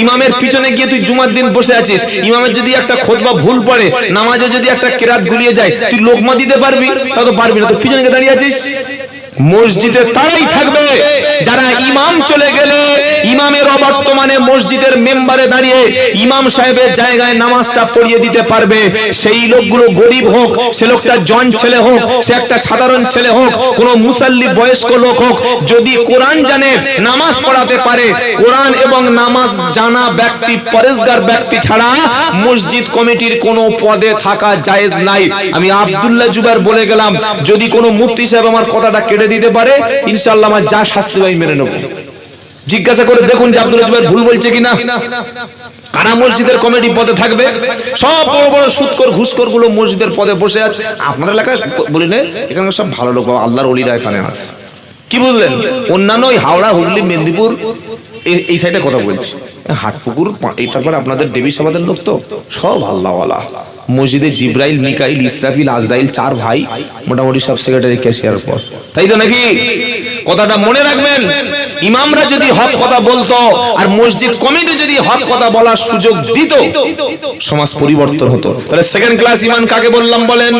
ইমামের পিছনে গিয়ে তুই জুমার দিন বসে আছিস, ইমামের যদি একটা খুতবা ভুল পড়ে, নামাজে যদি একটা কিরাত গুলিয়ে যায়, তুই লোকমা দিতে পারবি? তা তো পারবি না, তুই পিছনে গিয়ে দাঁড়িয়ে আছিস। মসজিদে তারাই থাকবে যারা ইমাম চলে গেলে ইমামের অবর্তমানে মসজিদের মেম্বারে দাঁড়িয়ে ইমাম সাহেবের জায়গায় নামাজটা পড়িয়ে দিতে পারবে। সেই লোকগুলো গরিব হোক, সে লোকটা জন ছেলে হোক, সে একটা সাধারণ ছেলে হোক, কোন মুসাল্লি বয়স্ক লোক হোক, যদি কোরআন জানে, নামাজ পড়াতে পারে, কোরআন এবং নামাজ জানা ব্যক্তি, পরেজগার ব্যক্তি ছাড়া মসজিদ কমিটির কোনো পদে থাকা জায়েজ নাই। আমি আব্দুল্লাহ জুবাইর বলে গেলাম, যদি কোনো মুফতি সাহেব আমার কথাটা কেটে দিতে পারে, ইনশাআল্লাহ আমার যা শাস্তি হয় মেনে নেব। জিজ্ঞাসা করে দেখুন যে আব্দুল্লাহ জুবাইর ভুল বলছে কিনা। কারা মসজিদের কমিটি পদে থাকবে? সব বড় বড় সুদখোর ঘুষখোর গুলো মসজিদের পদে বসে আছে। আপনাদের এলাকায় বলি না, এখানে সব ভালো লোক, আল্লাহর ওলিরা এখানে আছে। কি বুঝলেন? অন্যান্য ওই হাওড়া, হুগলি, মেদিনীপুর এই সাইডে কথা বলছি, হাটপুকুর, তারপর আপনাদের দেবী সমাজের লোক তো সব আল্লাহওয়ালা। মসজিদে জিব্রাইল, মিকাইল, ইসরাফিল, আজরাইল, 4 ভাই, মোটামুটি সব সেক্রেটারি, ক্যাশিয়ার পর, তাই তো নাকি? কথাটা মনে রাখবেন, ইমামরা যদি হক কথা বলতো আর মসজিদ কমিটি যদি হক কথা বলার সুযোগ দিত, সমাজ পরিবর্তন হতো। তাহলে সেকেন্ড ক্লাস ইমান কাকে বললাম বলেন?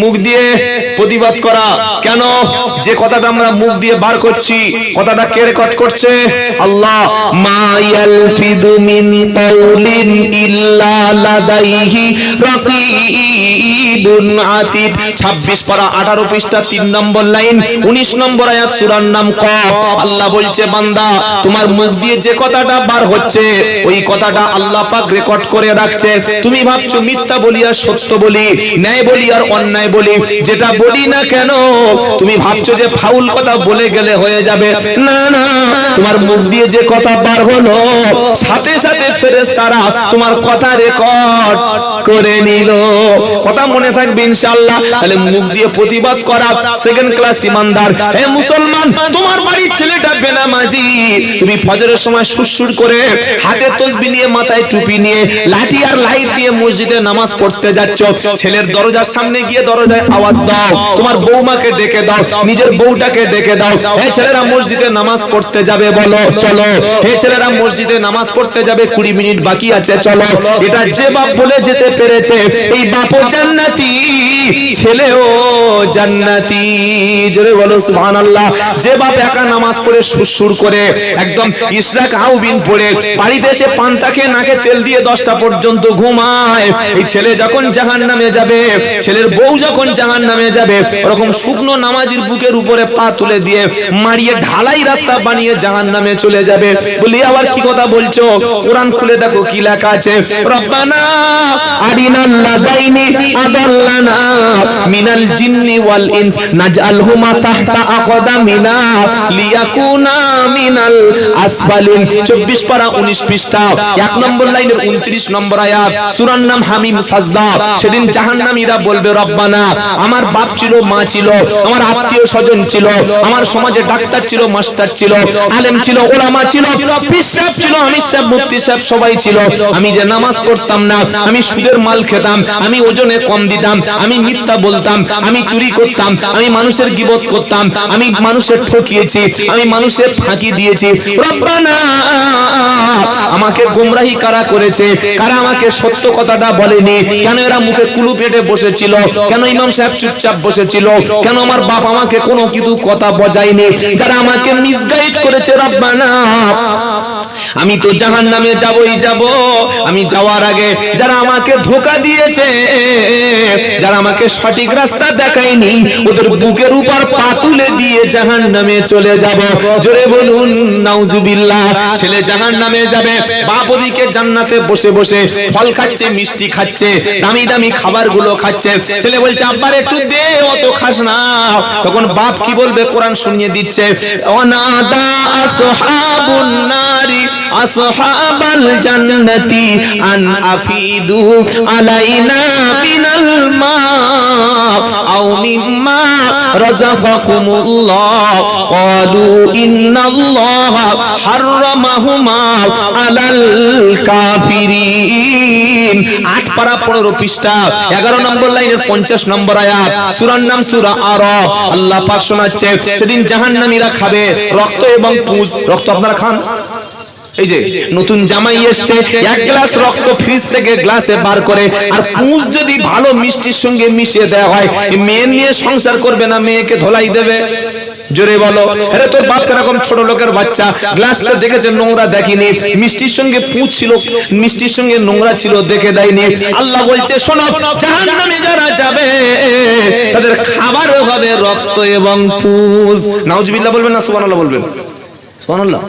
মুখ দিয়ে প্রতিবাদ করা। কেন? যে কথাটা আমরা মুখ দিয়ে বার করছি, কথাটা কে রেকর্ড করছে? আল্লাহ। মা ইয়ালফিদু মিন কাউলিন ইল্লা লাদাইহি রাকীবুন আতীদ। 26 পারা 18 পৃষ্ঠা 3 নম্বর লাইন, 19 নম্বর আয়াত, সূরার নাম কফ। আল্লাহ বলছে, বান্দা তোমার মুখ দিয়ে যে কথাটা বার হচ্ছে, ওই কথাটা আল্লাহ পাক রেকর্ড করে রাখছে। তুমি ভাবছো মিথ্যা বলি আর সত্য বলি, ন্যায় বলি আর অন্যায় বলি, যেটা বলি না কেন তুমি ভাবছো যে ফাউল কথা বলে গেলে হয়ে যাবে। না না, তোমার মুখ দিয়ে যে কথা বার হলো, সাথে সাথে ফেরেশতারা তোমার কথা রেকর্ড করে নিল। কথা মনে থাকবে ইনশাআল্লাহ। তাহলে মুখ দিয়ে প্রতিবাদ করা সেকেন্ড ক্লাস ইমানদার। হে মুসলমান, তোমার বাড়ির ছেলেটা বেনামাজি, তুমি ফজরের সময় সুরসুর করে হাতে তসবিহ নিয়ে, মাথায় টুপি নিয়ে, লাঠি আর লাইট দিয়ে মসজিদে নামাজ পড়তে যাচ্ছ, ছেলের দরজার সামনে গিয়ে দরজায় আওয়াজ দাও, তোমার বৌমাকে ডেকে দাও, নিজের বউটাকে ডেকে দাও, হে ছেলেরা মসজিদে নামাজ পড়তে যাবে, বলো চলো। হে ছেলেরা মসজিদে নামাজ পড়তে যাবে, 20 মিনিট বাকি আছে, চলো। এটা যে বাপ বলে যেতে পেরেছে, এই বাপও জান্নাতি, ছেলেও জান্নাতি। জোরে বলো সুবহানাল্লাহ। যে বাপ একা নামাজ পড়ে সুরসুর করে একদম ইশরাক আউবিন পড়ে বাড়িতে এসে পান্তা খেয়ে নাকে তেল দিয়ে 10টা পর্যন্ত ঘুমায়, এই ছেলে যখন জাহান্নামে যাবে, ছেলের বউ যখন জাহান্নামে যাবে, ওরকম শুকনো নামাজির বুকের উপরে পা তুলে দিয়ে মারিয়ে ঢালাই রাস্তা বানিয়ে জাহান্নামে চলে যাবে। বলি আবার কি কথা বলছো? কোরআন খুলে দেখো কি লেখা আছে। রব্বানা আরিনাল লাদাইনি আদাল্লানা মিনাল জিন্নি ওয়াল ইনস নাজআলহুমা তাহতা আকদামিনা লিয়াকুনা মিনাল আসফালিন। 24 পারা 19 পৃষ্ঠা 1 নম্বর লাইনের 29 নম্বর আয়াত, সূরার নাম হামিম সাজদা। সেদিন জাহান্নামীরা বলবে, রব্বানা আমার বাপ ছিল, মা ছিল, আমার আত্মীয় স্বজন ছিল, আমার সমাজে ডাক্তার ছিল, মাস্টার ছিল, আলেম ছিল, ওলামা ছিল, পীর সাহেব ছিল, আমির সাহেব, মুফতি সাহেব, সবাই ছিল। আমি যে নামাজ পড়তাম না, আমি সুদের মাল খেতাম, আমি ওজনে কম দিতাম, আমি মিথ্যা বলতাম, আমি চুরি করতাম, আমি মানুষের গীবত করতাম, আমি মানুষের ঠকিয়েছি, আমি মানুষের ফাঁকি দিয়েছি। রব্বানা আমাকে গোমরাহি কারা করেছে, কারা আমাকে সত্য কথাটা বলেনি, কেন এরা মুখে কুলু পেটে বসেছিল, কেন ইমাম সাহেব চুপচাপ বসেছিল, কেন আমার বাপ আমাকে কোনো কিছু কথা বজায়নি, যারা আমাকে মিসগাইড করেছে, রব্বানা আমি তো জাহান্নামে যাবই যাব। আমি যাওয়ার আগে যারা আমাকে ধোঁকা দিয়েছে, যারা আমাকে সঠিক রাস্তা দেখায়নি, ওদের বুকের উপর পা তুলে দিয়ে জাহান্নামে চলে যাব। জোরে বলুন নাউজুবিল্লাহ। ছেলে জাহান্নামে যাবে, বাপ ওদিকে জান্নাতে বসে বসে ফল খাচ্ছে, মিষ্টি খাচ্ছে, দামি দামি খাবারগুলো খাচ্ছে। ছেলে বলছে, আব্বার একটু দে, অত খাস না। তখন বাপ কি বলবে? কোরআন শুনিয়ে দিচ্ছে, ওয়ানাদা আসহাবুন নারি আসহাবাল জান্নাতি আন আফিদু আলাইনা মিনাল মা আও মিম্মা রাযাকাকুমুল্লাহ ক্বালু ইন্নাল্লাহা হাররামাহুমা আলাল কাফিরিন। 8 পারা 15 পৃষ্ঠা 11 নম্বর লাইনের 50 নম্বর আয়াত, সূরার নাম সূরা আরাফ। আল্লাহ পাক শোনাচ্ছে, সেদিন জাহান্নামীরা খাবে রক্ত এবং পুঁজ। রক্ত আপনারা খান? এই যে নতুন জামাই এসছে, এক গ্লাস রক্ত ফ্রিজ থেকে গ্লাসে বার করে, আর পুঁজ যদি ভালো মিষ্টির সঙ্গে মিশিয়ে দেওয়া হয়, মেয়ে নিয়ে সংসার করবে না, মেয়েকে ধোলাই দেবে? জোরে বলো। আরে তোর বাপ এরকম ছোট লোকের বাচ্চা, গ্লাসটা দেখেছে নোংরা দেখেনি, মিষ্টির সঙ্গে পুঁজ ছিল, মিষ্টির সঙ্গে নোংরা ছিল দেখে দেয়নি। আল্লাহ বলছে শোনো, জাহান্নামে যারা যাবে তাদের খাবার হবে রক্ত এবং পুঁজ। নাউজুবিল্লাহ বলবেন না সুবহানাল্লাহ বলবেন? সুবহানাল্লাহ।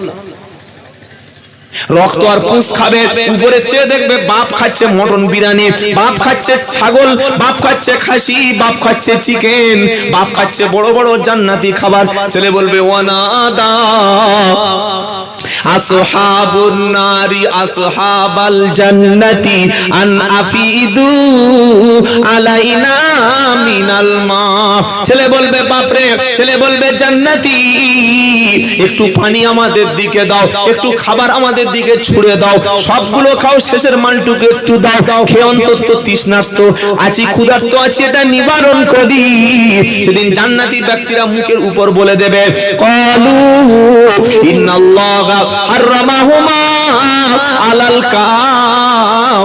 রক্ত আর পুঁজ খাবে, উপরে চেয়ে দেখবে বাপ খাচ্ছে মটন বিরিয়ানি, বাপ খাচ্ছে ছাগল, বাপ খাচ্ছে খাসি, বাপ খাচ্ছে চিকেন, বাপ খাচ্ছে বড় বড় জান্নাতি খাবার। ছেলে বলবে ওয়ানাদা আসহাবুন নারি আসহাবাল জান্নাতি আন আফিদু আলাইনা মিনাল মা। ছেলে বলবে বাপরে, ছেলে বলবে জান্নাতি একটু পানি আমাদের দিকে দাও, একটু খাবার আমাদের দিকে ছুড়ে দাও, সবগুলো খাও, শেষের মালটুকু একটু দাও, খেয়ে অন্তত তৃষ্ণার্ত আছি, ক্ষুধার্ত আছি, এটা নিবারণ করি। সেদিন জান্নাতি ব্যক্তিরা মুখের উপর বলে দেবে ক্বালু ইন্নাল্লাহা হারামাহুমা আলাল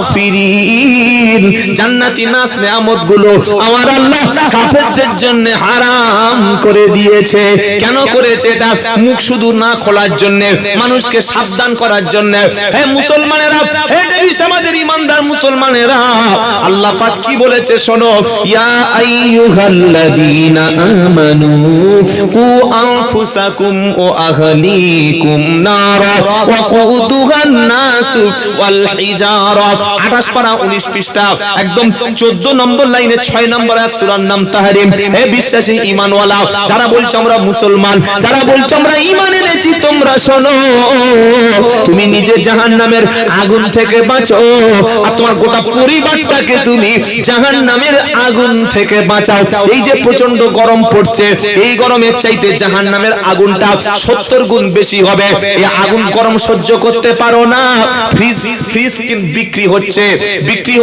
কাফিরিন। জান্নাতি নাস নেয়ামত গুলো আমার আল্লাহ কাফেরদের জন্য হারাম করে দিয়েছে। কেন করেছে এটা? মুখ শুধু না খোলার জন্য, মানুষকে সাবধান করার জন্য। হে মুসলমানেরা, হে দেবী সমাজের ইমানদার মুসলমানেরা, আল্লাহ পাক কি বলেছে শোনো, ইয়া আইয়ুহাল্লাযীনা আমানু কু আনফুসাকুম ওয়া আহলিকুম নারা ওয়া কুদুহান নাস ওয়াল হিজারা। 28 পারা 19 পৃষ্ঠা, একদম 14 নম্বর লাইনে 6 নম্বর আয়াত, সূরার নাম তাহরিম। হে বিশ্বাসী ঈমানওয়ালা, যারা বলছো আমরা মুসলমান, যারা বলছো আমরা ঈমান এনেছি, তোমরা শোনো, তুমি নিজে জাহান্নামের আগুন থেকে বাঁচো, আর তোমার গোটা পরিবারটাকে তুমি জাহান্নামের আগুন থেকে বাঁচাও। এই যে প্রচন্ড গরম পড়ছে, এই গরমের চাইতে জাহান্নামের আগুনটা 70 গুণ বেশি হবে। এই আগুন গরম সহ্য করতে পারো না। ফ্রিজ বিক্রি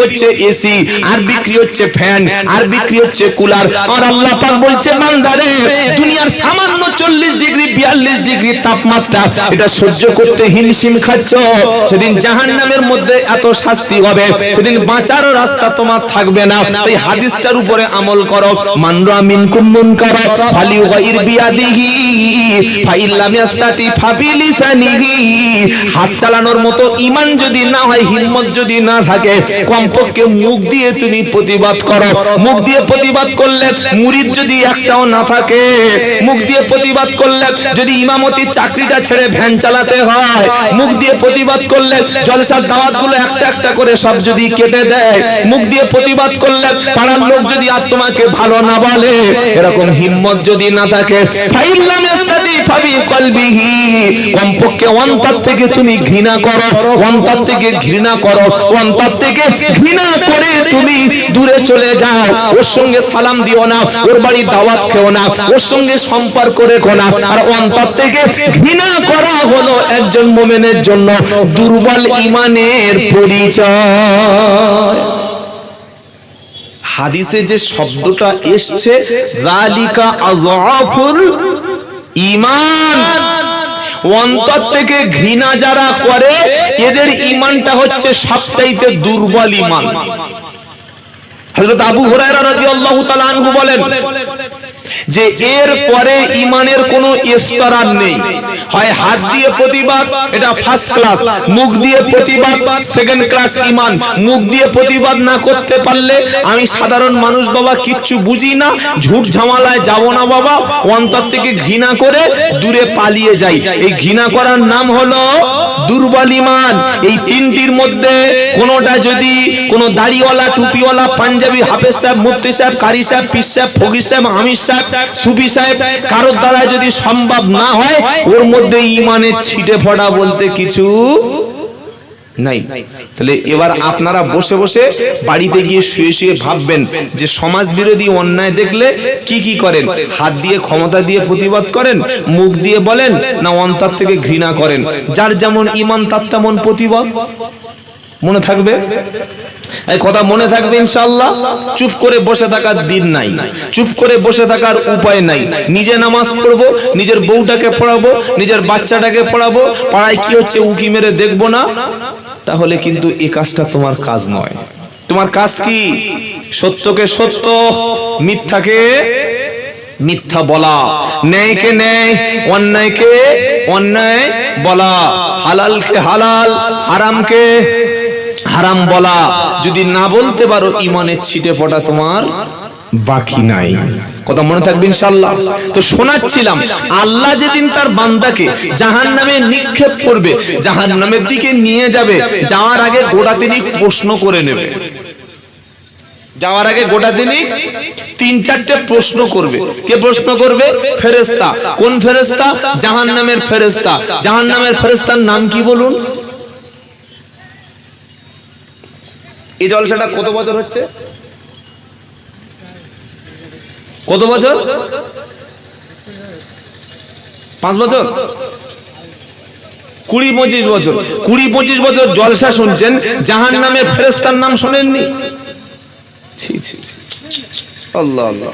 হচ্ছে এসি, আর বিক্রি হচ্ছে ফ্যান, আর বিক্রি হচ্ছে কুলার। আর আল্লাহ পাক বলছে বান্দারে, দুনিয়ার সামান্য 40 ডিগ্রি 42 ডিগ্রি তাপমাত্রা, এটা সহ্য করতে হিমশিম খাচ্ছ, সেদিন জাহান্নামের মধ্যে এত শাস্তি হবে, সেদিন বাঁচারও রাস্তা তোমার থাকবে না। এই হাদিসটার উপরে আমল করো। মান রা মিনকুম মুনকারা ফালিয়ুগাইর বিয়াদিহি ফাইল্লাম ইয়াস্তাতি ফাবিলিসানিহি। হাত চালানোর মতো ঈমান যদি না হয়, হিম্মত যদি না থাকে, কমপক্ষে মুখ দিয়ে তুমি প্রতিবাদ করো। মুখ দিয়ে প্রতিবাদ করলে, মুরিদ যদি একটাও না থাকে, মুখ দিয়ে প্রতিবাদ করলে, যদি ইমামতি চাকরিটা ছেড়ে ভ্যান চালাতে হয়, মুখ দিয়ে প্রতিবাদ করলে, জলসার দাওয়াতগুলো একটা একটা করে সব যদি কেটে দেয়, মুখ দিয়ে প্রতিবাদ করলে, পাড়ার লোক যদি আর তোমাকে ভালো না বলে, এরকম হিম্মত যদি না থাকে, ফাইল্লাম ইয়াস্তাতি ফাবি কলবিহি, কমপক্ষে অন্তর থেকে তুমি ঘৃণা করো, অন্তর থেকে ঘৃণা করো, অন্তর থেকে ঘৃণা করে তুমি দূরে চলে যাও। ওর সঙ্গে সালাম দিও না, ওর বাড়ি দাওয়াত খেও না, ওর সঙ্গে সম্পর্ক রেখো না। আর অন্তর থেকে ঘৃণা করা হলো একজন মুমিনের জন্য দুর্বল ঈমানের পরিচয়। হাদিসে যে শব্দটা এসছে, যালিকা আযআফুল ঈমান, অন্তর থেকে ঘৃণা যারা করে, এদের ঈমানটা হচ্ছে সবচাইতে দুর্বল ঈমান। হযরত আবু হুরায়রা রাদিয়াল্লাহু তাআলা আনহু বলেন যে এর পরে ঈমানের কোনো স্তর আর নেই। হয় হাত দিয়ে প্রতিবাদ, এটা ফার্স্ট ক্লাস, মুখ দিয়ে প্রতিবাদ সেকেন্ড ক্লাস ঈমান। মুখ দিয়ে প্রতিবাদ না করতে পারলে, আমি সাধারণ মানুষ বাবা, কিচ্ছু বুঝি না, ঝুট ঝামেলায় যাব না বাবা, অন্তর থেকে ঘৃণা করে দূরে পালিয়ে যাই, এই ঘৃণা করার নাম হলো দুর্বল ঈমান। এই তিনটির মধ্যে কোনোটা যদি কোনো দাড়িওয়ালা, টুপিওয়ালা, পাঞ্জাবি, হাফেজ সাহেব, মুফতি সাহেব, কারি সাহেব, পীর সাহেব, ফকির সাহেব, আমির সাহেব, সুফি সাহেব, কারোর দ্বারা যদি সম্ভব না হয়, ওর মধ্যে ঈমানের ছিটে ফোঁটা বলতে কিছু নাই। তাহলে এবার আপনারা বসে বসে বাড়িতে গিয়ে শুয়ে শুয়ে ভাববেন যে সমাজ বিরোধী অন্যায় দেখলে কি কি করেন। হাত দিয়ে ক্ষমতা দিয়ে প্রতিবাদ করেন, মুখ দিয়ে বলেন, না অন্তর থেকে ঘৃণা করেন? যার যেমন ঈমান তার তেমন প্রতিবাদ। মনে থাকবে? এই কথা মনে থাকবে ইনশাআল্লাহ। চুপ করে বসে থাকার দিন নাই, চুপ করে বসে থাকার উপায় নাই। নিজে নামাজ পড়বো, নিজের বউটাকে পড়াবো, নিজের বাচ্চাটাকে পড়াবো, পাড়ায় কি হচ্ছে উকি মেরে দেখবো না, তাহলে কিন্তু এই কাজটা তোমার কাজ নয়। তোমার কাজ কি? সত্যকে সত্য, মিথ্যাকে মিথ্যা বলা, ন্যায়কে ন্যায়, অন্যায়কে অন্যায় বলা, হালালকে হালাল, হারামকে হারাম বলা। যদি না বলতে পারো, ঈমানের ছিটে পড়া তোমার বাকি নাই। কথা মনে থাকবে ইনশাআল্লাহ। তো শোনাচ্ছিলাম, আল্লাহ যেদিন তার বান্দাকে জাহান্নামে নিক্ষেপ করবে, জাহান্নামের দিকে নিয়ে যাবে, যাওয়ার আগে গোটা তিনি প্রশ্ন করে নেবে। যাওয়ার আগে গোটা দিনই 3-4টে প্রশ্ন করবে। কে প্রশ্ন করবে? ফেরেশতা। কোন ফেরেশতা? জাহান্নামের ফেরেশতা। জাহান্নামের ফেরেশতার নাম কি বলুন? এই জলসাটা কত বছর হচ্ছে? কত বছর? 5 বছর? 20-25 বছর। 20-25 বছর জলসা শুনছেন, জাহান্নামের ফেরেশতার নাম শোনেননি? আল্লাহ আল্লাহ।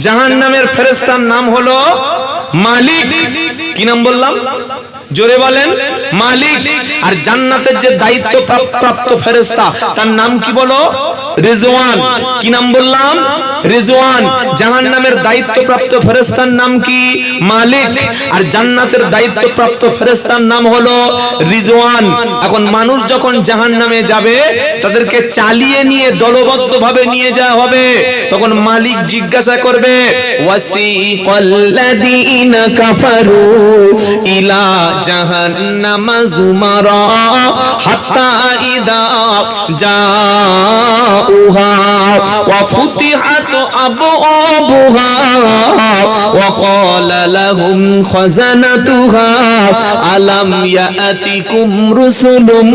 জাহান্নামের ফেরেশতার নাম হলো মালিক। কি নাম বললাম? জোরে বলেন, মালিক। আর জান্নাতের যে দায়িত্ব প্রাপ্ত ফেরেশতা, তার নাম কি বলো? রিজওয়ান। কি নাম বললাম? রিজওয়ান। জাহান্নামের দায়িত্বপ্রাপ্ত ফেরেশতার নাম কি? মালিক। আর জান্নাতের দায়িত্বপ্রাপ্ত ফেরেশতার নাম হলো রিজওয়ান। এখন মানুষ যখন জাহান্নামে যাবে, তাদেরকে চালিয়ে নিয়ে দলবদ্ধভাবে নিয়ে যাওয়া হবে। তখন মালিক জিজ্ঞাসা করবে, ওয়াসিকাল্লাযীনা কাফারু ইলা জাহান্নামা যুমারা হাত্তা ইযা জাউহা ওয়া ফুতিহাত আবওয়াবুহা ওয়া ক্বালা লাহুম খাযানাতুহা আলাম ইয়াতিকুম রুসুলুম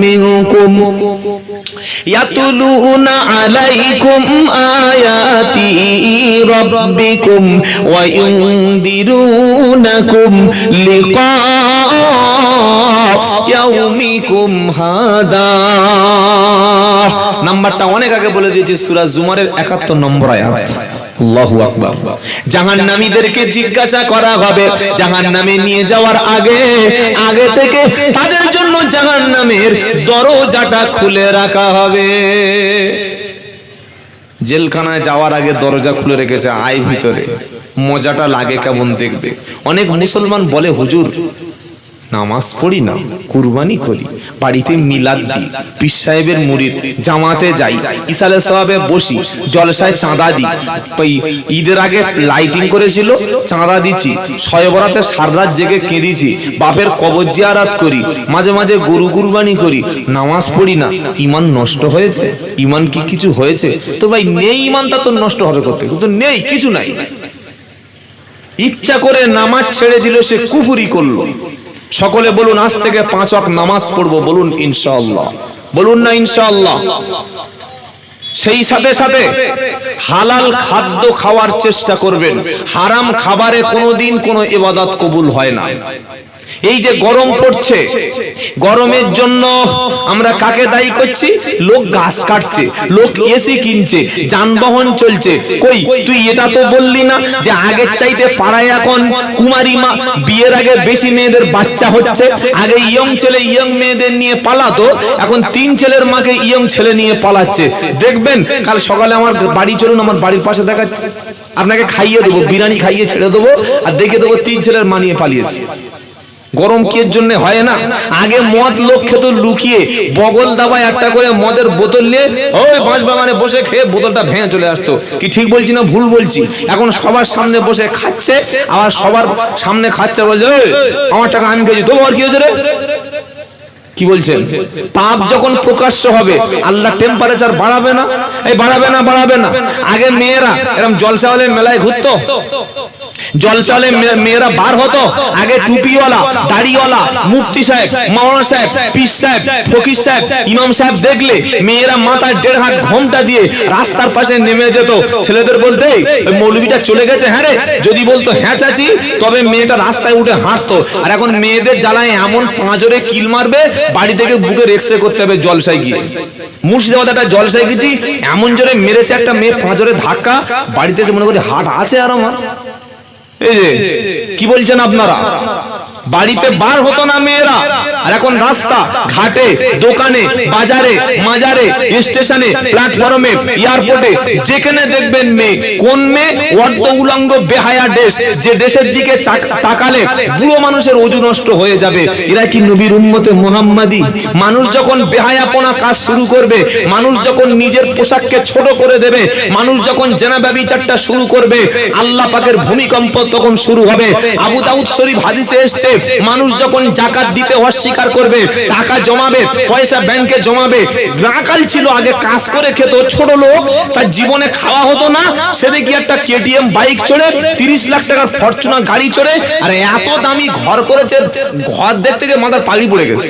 মিনকুম ইয়াতুলুনা আলাইকুম আয়াতি রাব্বিকুম ওয়া ইউনদিরুনাকুম লিকা ইয়াউমিকুম হাদা। নাম্বারটা অনেক আগে বলে দিয়েছি, সূরা জুমারের 71 নম্বর আয়াত। আল্লাহু আকবার। জাহান্নামীদেরকে জিজ্ঞাসা করা হবে, জাহান্নামে নিয়ে যাওয়ার আগে থেকে তাদের জন্য জাহান্নামের দরজাটা খুলে রাখা হবে। জেলখানায় যাওয়ার আগে দরজা খুলে রেখেছে, আয় ভিতরে। মজাটা লাগে কেমন দেখবে। অনেক মুসলমান বলে, হুজুর নামাজ পড়ি না, কুরবানি করি, বাড়িতে মিলাদ দিই, পীর সাহেবের মুরিদ, জামাতে যাই, ইসালে সওয়াবে বসি, জলসায় চাঁদা দিই, ওই ঈদের আগে লাইটিং করেছিল, চাঁদা দিচ্ছি, শয়ে বরাতে সারা রাত জেগে কেঁদেছি, বাপের কবর জিয়ারত করি, মাঝে মাঝে গরু কুরবানি করি, নামাজ পড়ি না, ঈমান নষ্ট হয়েছে? ঈমান কি কিছু হয়েছে? তো ভাই নেই, ঈমানটা তো নষ্ট হবে করতে, কিন্তু নেই, কিছু নাই। ইচ্ছা করে নামাজ ছেড়ে দিল, সে কুফরি করলো। সকলে বলুন, আজ থেকে 5 ওয়াক্ত নামাজ পড়বো, বলুন ইনশাআল্লাহ। বলুন না ইনশাআল্লাহ। সেই সাথে সাথে হালাল খাদ্য খাওয়ার চেষ্টা করবেন। হারাম খাবারে কোনোদিন কোনো ইবাদত কবুল হয় না। এই যে গরম পড়ছে, গরমের জন্য আমরা কাকে দায়ী করছি? লোক গাছ কাটছে, লোক এসি কিনছে, যানবাহন চলছে। কই তুই এটা তো বললি না যে আগের চাইতে পাড়ায় এখন কুমারী মা বিয়ের আগে বেশি মেয়েদের বাচ্চা হচ্ছে। আগে ইয়ং ছেলে ইয়ং মেয়েদের নিয়ে পালাতো, এখন 3 ছেলের মাকে ইয়ং ছেলে নিয়ে পালাচ্ছে। দেখবেন কাল সকালে আমার বাড়ি চলুন, আমার বাড়ির পাশে দেখাচ্ছে, আপনাকে খাইয়ে দেবো, বিরিয়ানি খাইয়ে ছেড়ে দেবো, আর দেখে দেবো 3 ছেলের মা নিয়ে পালিয়েছে। গরম কি এর জন্য হয় না? আগে মদ লোক খেত লুকিয়ে, বগল দাবায় একটা করে মদের বোতল নিয়ে ওই বাঁশ বাগানে বসে খেয়ে বোতলটা ভেঙে চলে আসতো। কি ঠিক বলছি না ভুল বলছি? এখন সবার সামনে বসে খাচ্ছে, আবার সবার সামনে খাচ্ছে, বলছে আমার টাকা আমি খেয়েছি, তোমার কি হয়েছে রে? কি বলছেন? পাপ যখন প্রকাশ্য হবে, আল্লাহ টেম্পারেচার বাড়াবে না? এই বাড়াবে না, বাড়াবে না। আগে মেয়েরা এরকম জলসা হলে মেলায় ঘুরতো, জলসা হলে মেয়েরা বার হতো আগে টুপিওয়ালা, দাড়িওয়ালা, মুফতি সাহেব, মাওলানা সাহেব, পীর সাহেব, ফকির সাহেব, ইমাম সাহেব দেখলে মেয়েরা মাথায় 1.5 হাত ঘোমটা দিয়ে রাস্তার পাশে নেমে যেত। ছেলেদের বলতে ওই মৌলবীটা চলে গেছে, হ্যাঁ রে, যদি বলতো হ্যাঁ চাচি, তবে মেয়েটা রাস্তায় উঠে হাঁটতো। আর এখন মেয়েদের জ্বালায় এমন পাঁজরে কিল মারবে, বাড়ি থেকে বুকে এক্সরে করতে হবে জলসায় গিয়ে। মুর্শিদাবাদে একটা জলসায় গেছি, এমন জোরে মেরেছে একটা মেয়ে পাঁজরে ধাক্কা, বাড়িতে এসে মনে করি হাট আছে আর আমার। এই যে কি বলছেন আপনারা, বাড়িতে বার হতো না মেয়েরা, আর এখন রাস্তা ঘাটে, দোকানে, বাজারে, মাজারে, স্টেশনে, প্ল্যাটফর্মে, এয়ারপোর্টে যেখানে দেখবেন মেয়ে। কোন মেয়ে? অর্ধ উলঙ্গ বেহায়া দেশ, যে দেশের দিকে তাকালে বুড়ো মানুষের ওজু নষ্ট হয়ে যাবে। এরা কি নবীর উম্মতে মুহাম্মাদি? মানুষ যখন বেহায়াপনা কাজ শুরু করবে, মানুষ যখন নিজের পোশাককে ছোট করে দেবে, মানুষ যখন জেনা ব্যভিচারটা শুরু করবে, আল্লাহ পাকের ভূমিকম্প তখন শুরু হবে। আবু দাউদ শরীফ হাদিসে এসেছে, মানুষ যখন জাকাত দিতে অস্বীকার করবে, টাকা জমাবে, পয়সা ব্যাংকে জমাবে। রাকাল ছিল আগে, কাজ করে খেত, ছোট লোক, তার জীবনে খাওয়া হতো না, সে দেখি একটা কেটিএম বাইক চড়ে, 30 লাখ টাকার ফরচুনার গাড়ি চড়ে, আর এত দামি ঘর করেছে, ঘর দেখতে গিয়ে মাথার পাগড়ি পড়ে গেছে।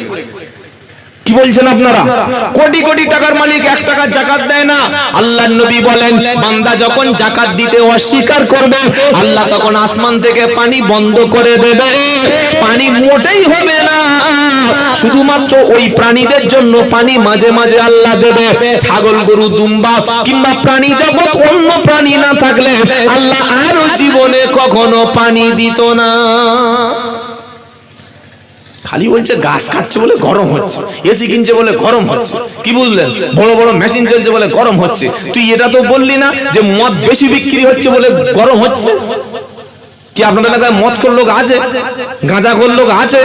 কি বলছেন আপনারা? কোটি কোটি টাকার মালিক 1 টাকা জাকাত দেয় না। আল্লাহর নবী বলেন, বান্দা যখন জাকাত দিতে অস্বীকার করবে, আল্লাহ তখন আসমান থেকে পানি বন্ধ করে দেবে। পানি মোটেই হবে না, শুধুমাত্র ওই প্রাণীদের জন্য পানি মাঝে মাঝে আল্লাহ দেবে। ছাগল, গরু, দুম্বা কিংবা প্রাণী জগৎ, অন্য প্রাণী না থাকলে আল্লাহ আরো জীবনে কখনো পানি দিত না। খালি বলছে গাছ কাটছে বলে গরম হচ্ছে, এসি কিনছে বলে গরম হচ্ছে। কি বুঝলেন? বড় বড় মেশিন চলছে বলে গরম হচ্ছে। তুই এটা তো বললি না যে মদ বেশি বিক্রি হচ্ছে বলে গরম হচ্ছে। কি আপনাদের এলাকায় মদ খোর লোক আছে? গাঁজা খোর লোক আছে?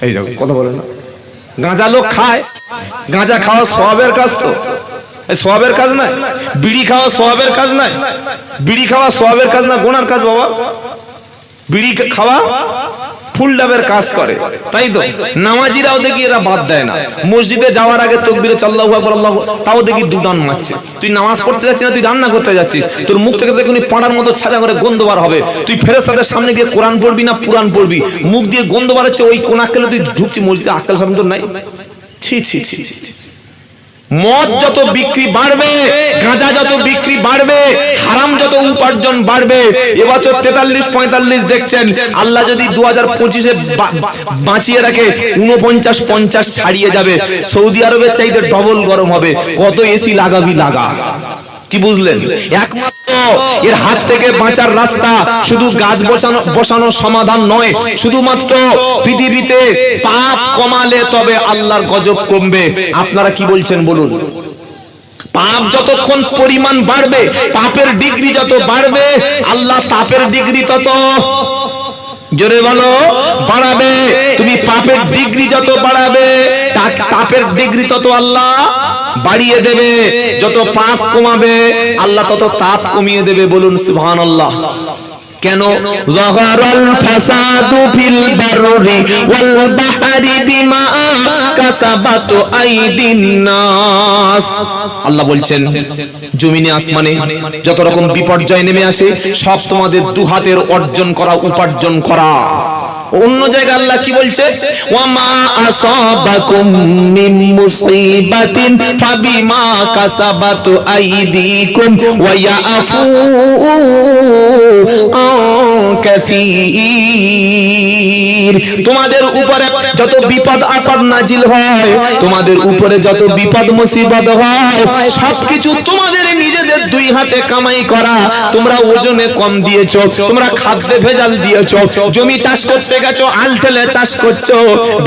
এই দেখো কথা বলে না, গাঁজা লোক খায়। গাঁজা খাওয়া সওয়াবের কাজ, তো সওয়াবের কাজ নয়। বিড়ি খাওয়া সওয়াবের কাজ নয়। বিড়ি খাওয়া সওয়াবের কাজ না, গুনার কাজ বাবা। বিড়ি খাওয়া ফুল ডাবের কাজ করে, তাই তো? নামাজিরাও দেখি এরা বাদ দেয় না। মসজিদে যাওয়ার আগে তাকবীরে আল্লাহু আকবার, আল্লাহু, তাও দেখি দুটান মারছে। তুই নামাজ পড়তে যাচ্ছিস না, তুই রান্না করতে যাচ্ছিস, তোর মুখ থেকে দেখুন পাড়ার মতো ছাজা করে গন্ধ বার হবে। তুই ফেরেশতাদের সামনে গিয়ে কোরআন পড়বি না পুরাণ পড়বি? মুখ দিয়ে গন্ধ বার হচ্ছে, ওই কোন আক্কেলে তুই ঢুকছিস মসজিদে? আক্কেল শরম তোর নাই? ছি ছি ছি ছি। মদ যত বিক্রি বাড়বে, গাঁজা যত বিক্রি বাড়বে, হারাম যত উপার্জন বাড়বে। এবছর 43-45 দেখছেন, আল্লাহ যদি 2025-এ বাঁচিয়ে রাখে 49-50 ছাড়িয়ে যাবে। সৌদি আরবের চাইতে ডবল গরম হবে। কত এসি লাগাবি লাগা। কি বুঝলেন? একমাত্র এর হাত থেকে বাঁচার রাস্তা শুধু গাছ বসানোর সমাধান নয়, শুধুমাত্র পৃথিবীতে পাপ কমালে তবে আল্লাহর গজব কমবে। আপনারা কি বলছেন বলুন? পাপ যতক্ষণ পরিমাণ বাড়বে, পাপের ডিগ্রি যত বাড়বে, আল্লাহ তাপের ডিগ্রি তত, জোরে বলো, বাড়াবে। তুমি পাপের ডিগ্রি যত বাড়াবে, তাপের ডিগ্রি তত আল্লাহ বাড়িয়ে দেবে। যত পাপ কমাবে, আল্লাহ তত তাপ কমিয়ে দেবে। বলুন সুবহানাল্লাহ। কেন? যাহারাল ফাসাদু ফিল বাররি ওয়াল বাহরি বিমা কাসাবাত আইদিন নাস। আল্লাহ বলছেন, জমিনে আসমানে যত রকম বিপর্যয় নেমে আসে, সব তোমাদের দুহাতের অর্জন করা, উপার্জন করা। অন্য জায়গায় আল্লাহ কি বলছে? ওয়ামা আসাবাকুম মিন মুসিবাতিন ফাবিমা কাসাবাত আইদিকুম ওয়া ইয়াফু কাসীর। তোমাদের উপরে যত বিপদ আপদ নাজিল হয়, তোমাদের উপরে যত বিপদ মুসিবত হয়, সবকিছু তোমাদের নিজেদের দুই হাতে কামাই করা। তোমরা ওজনে কম দিয়েছো, তোমরা খাদ্যে ভেজাল দিয়েছো, জমি চাষ করতে গেছো আলটেলে চাষ করছো,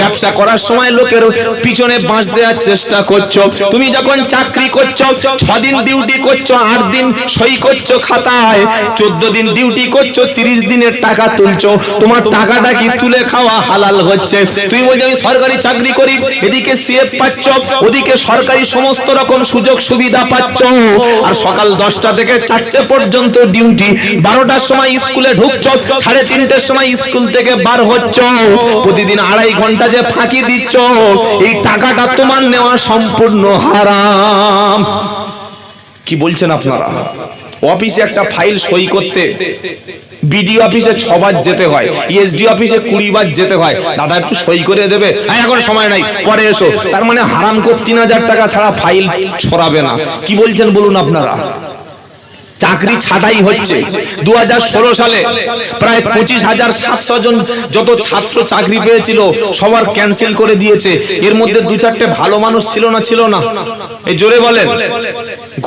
ব্যবসা করার সময় লোকের পিছনে বাঁশ দেওয়ার চেষ্টা করছো। তুমি যখন চাকরি করছো, 6 দিন ডিউটি করছো, 8 দিন সই করছো খাতায়, 14 দিন ডিউটি করছো, 30 দিনের টাকা তুলছো। তোমার টাকাটা কি তুলে খাওয়া হালাল হচ্ছে? তুমি বলছো আমি সরকারি চাকরি করি, এদিকে সিএফ পাচ্ছ, ওদিকে সরকারি সমস্ত রকম সুযোগ সুবিধা পাচ্ছ, আর সকাল 10টা থেকে 4টে পর্যন্ত ডিউটি, 12টার সময় স্কুলে ঢুকছো, 3:30টার সময় স্কুল থেকে বার হচ্ছ, প্রতিদিন 2.5 ঘন্টা যে ফাঁকি দিচ্ছ, এই টাকাটা তোমার নেওয়া সম্পূর্ণ হারাম। কি বলছেন আপনারা? অফিসে একটা ফাইল সই করতে বিডিও অফিসে 6 বার যেতে হয়, এসডি অফিসে 20 বার যেতে হয়। দাদা একটু সই করে দেবে? এখন সময় নাই, পরে এসো। তার মানে হারাম করে 3000 টাকা ছাড়া ফাইল ছড়াবে না। কি বলছেন বলুন আপনারা? চাকরি ছাঁটাই হচ্ছে। 2016 সালে প্রায় 25,700 জন যত ছাত্র চাকরি পেয়েছিল সবার ক্যান্সেল করে দিয়েছে। এর মধ্যে 2-4টে ভালো মানুষ ছিল না? ছিল না? এই জোরে বলেন।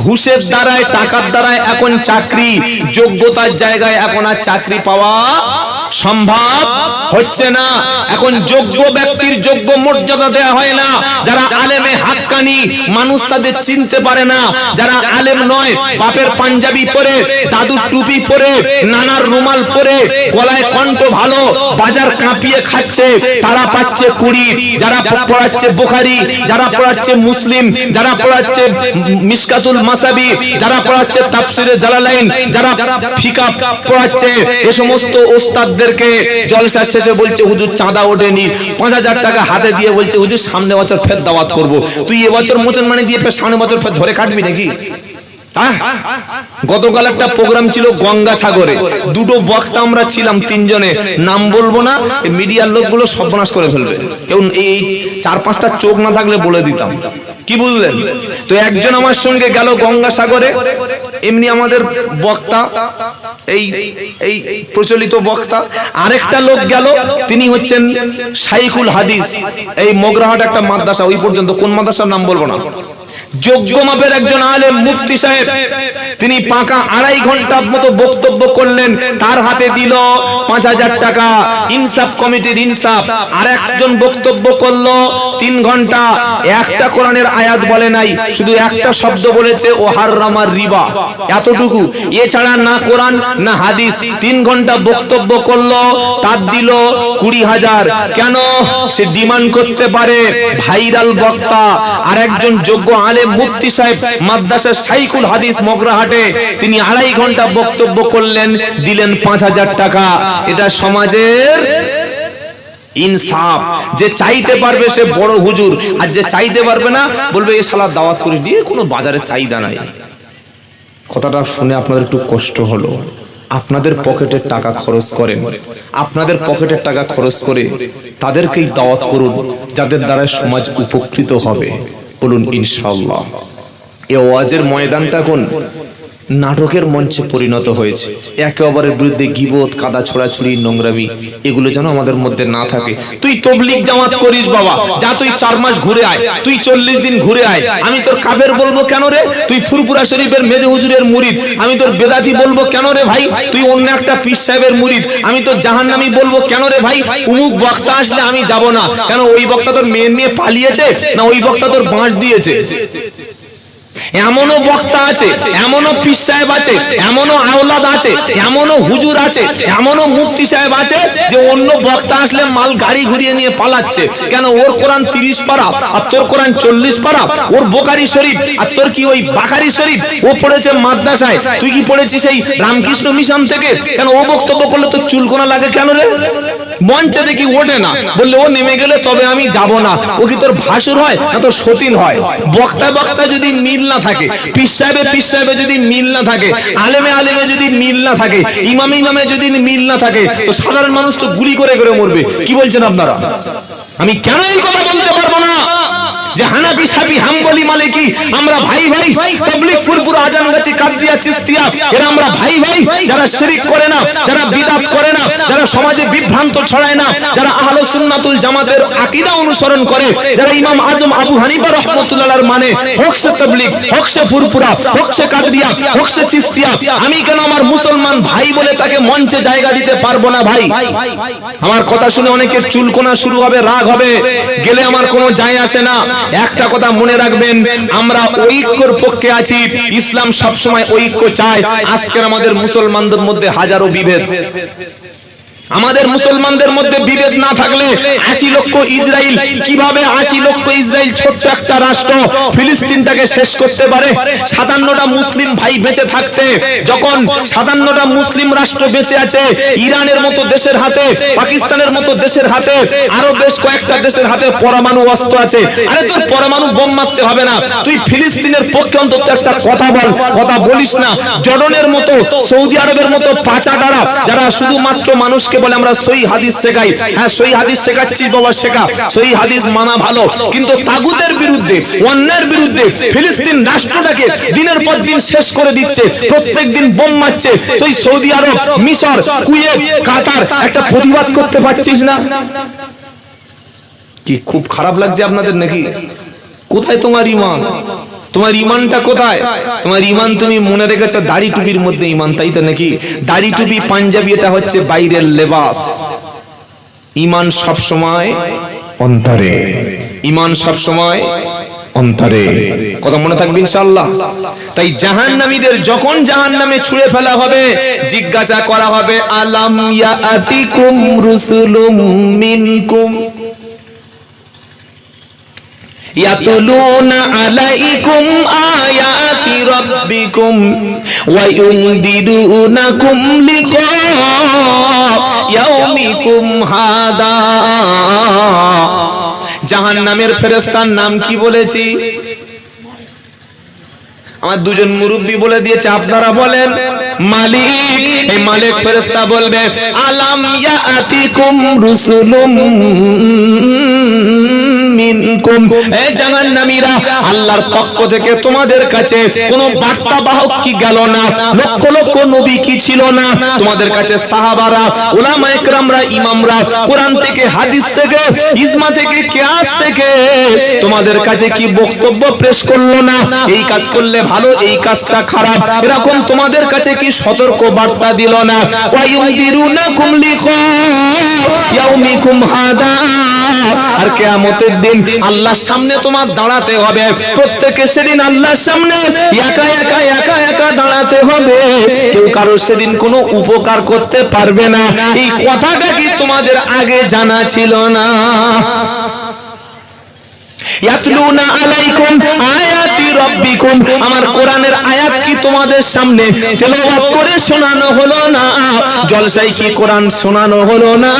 ঘুষের দ্বারায়, টাকার দ্বারায় এখন চাকরি, যোগ্যতার জায়গায় এখন আর চাকরি পাওয়া সম্ভব হচ্ছে না। এখন যোগ্য ব্যক্তির যোগ্য মর্যাদা দেওয়া হয় না। যারা আলেমে হাক্কানি, মানুষ তাদের চিনতে পারে না। যারা আলেম নয়, বাপের পাঞ্জাবি পরে, দাদুর টুপি পরে, নানার রুমাল পরে, গলায় কণ্ঠ ভালো, বাজার কাঁপিয়ে খাচ্ছে, তারা পাচ্ছে 20। যারা পড়াচ্ছে বুখারী, যারা পড়াচ্ছে মুসলিম, যারা পড়াচ্ছে মিশকাতুল মাসাবি, যারা পড়াচ্ছে তাফসিরে জালালাইন, যারা ফিকা পড়াচ্ছে, এই সমস্ত ওস্তাদদেরকে জলসা শেষে বলছে হুজুর চাঁদা ওঠেনি, 5000 টাকা হাতে দিয়ে বলছে হুজুর সামনে বছর ফের দাওয়াত করব। তুই এবছর মুসলমানি দিয়ে ফের সামনে বছর ফের ধরে কাটবি নাকি? গতকাল একটা প্রোগ্রাম ছিল গঙ্গাসাগরে, 2টো বক্তা আমরা ছিলাম, 3 জনে, নাম বলবো না, মিডিয়ার লোকগুলো সর্বনাশ করে ফেলবে। কেউ এই 4-5টা চোখ না থাকলে বলে দিতাম। কি বুঝলেন? তো একজন আমার সঙ্গে গেল গঙ্গাসাগরে, এমনি আমাদের বক্তা, এই এই প্রচলিত বক্তা। আরেকটা লোক গেল, তিনি হচ্ছেন শাইখুল হাদিস, এই মোগরাহাট একটা মাদ্রাসা, ওই পর্যন্ত, কোন মাদ্রাসার নাম বলবো না, যোগ্য মাপের একজন আলেম মুফতি সাহেব। তিনি পাকা 2.5 ঘন্টার মতো বক্তব্য করলেন, তার হাতে দিল 5000 টাকা, ইনসাফ কমিটির ইনসাফ। আর একজন বক্তব্য করলো 3 ঘন্টা, একটা কোরআনের আয়াত বলে নাই, শুধু একটা শব্দ বলেছে, ও হারামার রিবা, এতটুকু, এছাড়া না কোরআন না হাদিস। 3 ঘন্টা বক্তব্য করলো, তার দিল 20,000। কেন? সে ডিমান্ড করতে পারে, ভাইরাল বক্তা। আর একজন যোগ্য আলেম মুফতি সাহেব মাদ্রাসা শাইখুল হাদিস মোগরাহাটে, তিনি 2.5 ঘন্টা বক্তব্য করলেন, দিলেন 5000 টাকা। এটা সমাজের ইনসাফ। যে চাইতে পারবে সে বড় হুজুর, আর যে চাইতে পারবে না বলবে এ শালা দাওয়াত করে দিয়ে কোনো বাজারে চাহিদা নাই। কথাটা শুনে আপনাদের একটু কষ্ট হলো। আপনাদের পকেটের টাকা খরচ করেন, আপনাদের পকেটের টাকা খরচ করে তাদেরকেই দাওয়াত করুন, যাদের দ্বারা সমাজ উপকৃত হবে। বলুন ইনশাআল্লাহ। এই ওয়াজের ময়দানটা কোন নাটকের মঞ্চে পরিণত হয়েছে। একে অপরের বিরুদ্ধে গীবত, কাদা ছোড়াছুড়ি, নোংরামি, এগুলো যেন আমাদের মধ্যে না থাকে। তুই তবলিগ জামাত করিস বাবা, যা তুই 4 মাস ঘুরে আয়, তুই 40 দিন ঘুরে আয়, আমি তোর কাফের বলবো কেন রে? তুই ফুরপুরা শরীফের মেজে হুজুরের মুরিদ, আমি তোর বেদাতি বলবো কেন রে ভাই? তুই অন্য একটা পীর সাহেবের মুরিদ, আমি তোর জাহান্নামী বলবো কেন রে ভাই? উমুক বক্তা আসলে আমি যাব না কেন? ওই বক্তা তোর মেয়ে নিয়ে পালিয়েছে না ওই বক্তা তোর বাঁশ দিয়েছে? এমনও বক্তা আছে, এমনও পীর সাহেব আছে, এমনও আওলাদ আছে, এমনও হুজুর আছে, এমনও মুফতি সাহেব আছে যে অন্য বক্তা আসলে মাল গাড়ি ঘুরিয়ে নিয়ে পালাচ্ছে। কেন? ওর কোরআন 30 পারা আর তোর কোরআন 40 পারা, ওর বোখারি শরীফ আর তোর কি ওই বাখারি শরীফ। ও পড়েছে মাদ্রাসায়, তুই কি পড়েছিস এই রামকৃষ্ণ মিশন থেকে? কেন ও বক্তব্য করলে তো চুলকোনা লাগে কেন রে? মঞ্চে দেখি ওঠে না, বললে ও নেমে গেলে তবে আমি যাব না। ও কি তোর ভাসুর হয় না তোর সতীন হয়? বক্তা বক্তা যদি মিল না থাকে, পীর সাহেবে যদি মিল না থাকে, আলেমে যদি মিল না থাকে, ইমামে যদি মিল না থাকে, তো সাধারণ মানুষ তো গুলি করে করে মরবে। কি বলছেন আপনারা? আমি কেন এই কথা বলতে পারবো না যে হানাফি, শাফি, হাম্বলি, মালিকি আমরা ভাই ভাই, তাবলীগ, ফুরফুরা, আজানগাছি, কাদরিয়া, চিশতিয়া, এরা আমরা ভাই ভাই। যারা শিরক করে না, যারা বিদআত করে না, যারা সমাজে বিভ্রান্ত ছড়ায় না, যারা আহলে সুন্নাতুল জামাতের আকীদা অনুসরণ করে, যারা ইমাম আজম আবু হানিফা রাহমাতুল্লাহর মানে, হোক সে তাবলীগ, হোক সে ফুরফুরা, হোক সে কাদরিয়া, হোক সে চিশতিয়া, আমি কেন আমার মুসলমান ভাই বলে তাকে মঞ্চে জায়গা দিতে পারবো না ভাই? আমার কথা শুনে অনেকের চুলকোনা শুরু হবে, রাগ হবে, গেলে আমার কোনো যায় আসে না। একটা কথা মনে রাখবেন, আমরা ঐক্যর পক্ষে আছি। ইসলাম সবসময় ঐক্য চায়। আজকের আমাদের মুসলমানদের মধ্যে হাজারো বিভেদ। আমাদের মুসলমানদের মধ্যে বিভেদ না থাকলে 80 লক্ষ ইসরায়েল কিভাবে 80 লক্ষ ইসরায়েল ছোট্ট একটা রাষ্ট্র ফিলিস্তিনটাকে শেষ করতে পারে? 57টা মুসলিম ভাই বেঁচে থাকতে যখন 57টা মুসলিম রাষ্ট্র বেঁচে আছে, ইরানের মতো দেশের হাতে, পাকিস্তানের মতো দেশের হাতে, আরো বেশ কয়েকটা দেশের হাতে পরমাণু অস্ত্র আছে। আরে তোর পরমাণু বোম মারতে হবে না, তুই ফিলিস্তিনের পক্ষে অন্তত একটা কথা বল, কথা বলিস না। জর্ডানের মতো, সৌদি আরবের মতো পাচাগারা যারা শুধুমাত্র মানুষকে বলে আমরা সহি হাদিস শেখাই, হ্যাঁ সহি হাদিস শেখাচ্ছি বাবা, শেখা, সহি হাদিস মানা ভালো, কিন্তু তাগুতের বিরুদ্ধে, অন্যায়ের বিরুদ্ধে ফিলিস্তিন রাষ্ট্রটাকে দিনের পর দিন শেষ করে দিচ্ছে, প্রত্যেকদিন বোম মারছে। সেই সৌদি আরব, মিশর, কুয়েত, কাতার একটা প্রতিবাদ করতে পারছিস না? কি খুব খারাপ লাগছে আপনাদের নাকি? কোথায় তোমার ঈমান? তোমার ঈমানটা কোথায়? তোমার ঈমান তুমি মনে রেখেছো দাড়ি টুপির মধ্যে ঈমান, তাই তো নাকি? দাড়ি টুপি পাঞ্জাবি এটা হচ্ছে বাইরের লেবাস। ঈমান সব সময় অন্তরে, ঈমান সব সময় অন্তরে। কথা মনে থাকবে ইনশাআল্লাহ। তাই জাহান্নামীদের যখন জাহান্নামে ছুঁড়ে ফেলা হবে, জিজ্ঞাসা করা হবে আলাম ইয়াতিকুম রুসুলুম মিনকুম ইয়াতুলুনা আলাইকুম আয়াতি রাব্বিকুম ওয়া ইউনদিরুনাকুম লিকা ইয়াউমিকুম হাদা। জাহান্নামের ফেরেশতার নাম কি বলেছি? আমার দুজন মুরব্বী বলে দিয়েছে, আপনারা বলেন মালিক। এই মালিক ফেরেশতা বলবে আলাম ইয়াতিকুম রুসুলুম মিনকুম, এই জাহান্নামীরা আল্লাহর পক্ষ থেকে তোমাদের কাছে কোনো বার্তা বাহক কি গেল না? লক্ষ লক্ষ নবী কি ছিল না? তোমাদের কাছে সাহাবারা, উলামা ইকরামরা, ইমামরা কোরআন থেকে, হাদিস থেকে, ইজমা থেকে, কিয়াস থেকে তোমাদের কাছে কি বক্তব্য পেশ করলো না? এই কাজ করলে ভালো, এই কাজটা খারাপ, এরকম তোমাদের কাছে কি সতর্ক বার্তা দিল না? ওয়া ইউনদিরুনাকুম লিকা ইয়াউমিকুম হাদা। আর কিয়ামতের দিন আল্লাহর সামনে তোমার দাঁড়াতে হবে, প্রত্যেকে সেদিন আল্লাহর সামনে একা একা একা একা দাঁড়াতে হবে, কেউ কারো সেদিন কোনো উপকার করতে পারবে না। এই কথাটা কি তোমাদের আগে জানা ছিল না? ইয়াতলুনা আলাইকুম আয়াতি রাব্বিকুম, আমার কোরআনের আয়াত কি তোমাদের সামনে তেলাওয়াত করে শোনানো হলো না? জলসায় কি কোরআন শোনানো হলো না?